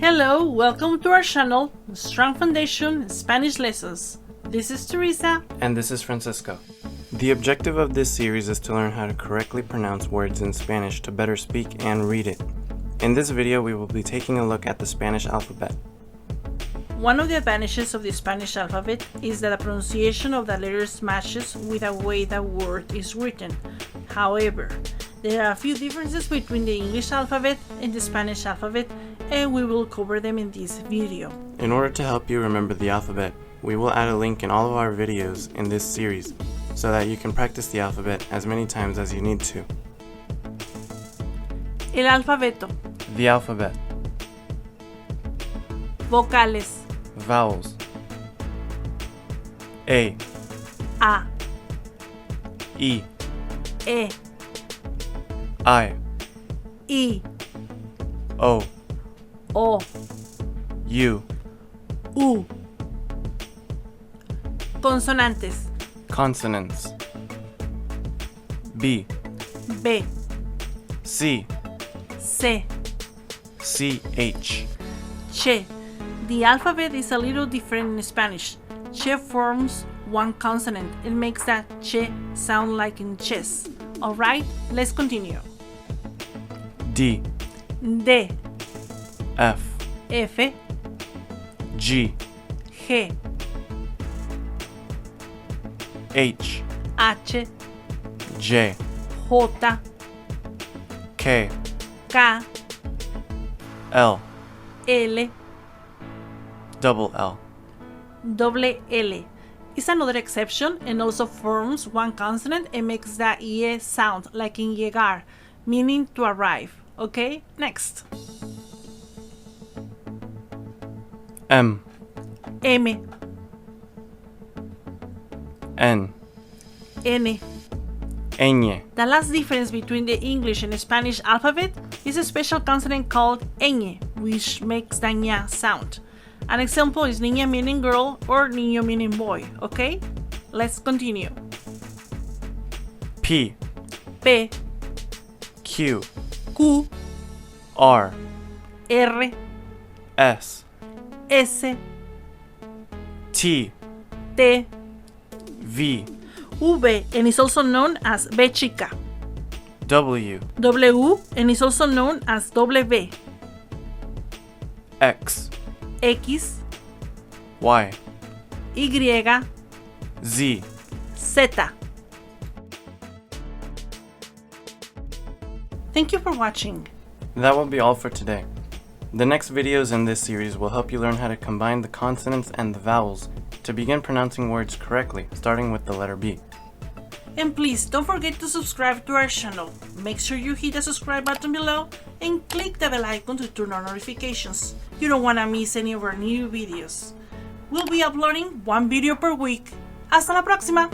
Hello, welcome to our channel, Strong Foundation Spanish Lessons. This is Teresa. And this is Francisco. The objective of this series is to learn how to correctly pronounce words in Spanish to better speak and read it. In this video, we will be taking a look at the Spanish alphabet. One of the advantages of the Spanish alphabet is that the pronunciation of the letters matches with the way the word is written. However, there are a few differences between the English alphabet and the Spanish alphabet, and we will cover them in this video. In order to help you remember the alphabet, we will add a link in all of our videos in this series so that you can practice the alphabet as many times as you need to. El alfabeto. The alphabet. Vocales. Vowels. A, A, E, E, I, O, O, U. U. Consonantes. Consonants. B, B, C, C, CH. Che. The alphabet is a little different in Spanish. Che forms one consonant. It makes that che sound like in chess. Alright, let's continue. D, D, F, F, G, G, H, H, J, J, K, K, L, L, double L. double L. Is another exception and also forms one consonant and makes the E sound like in llegar, meaning to arrive. Okay, next. M, M, N, N. Ñ. The last difference between the English and Spanish alphabet is a special consonant called ñ, which makes the ñ sound. An example is niña meaning girl or niño meaning boy, okay? Let's continue. P, P, Q, Q, R, R, S, S, T, T, V, V, and is also known as B chica. W, W, and is also known as W. X, X, Y, Y, Z. Z. Thank you for watching. That will be all for today. The next videos in this series will help you learn how to combine the consonants and the vowels to begin pronouncing words correctly, starting with the letter B. And please don't forget to subscribe to our channel. Make sure you hit the subscribe button below and click the bell icon to turn on notifications. You don't want to miss any of our new videos. We'll be uploading one video per week. Hasta la próxima!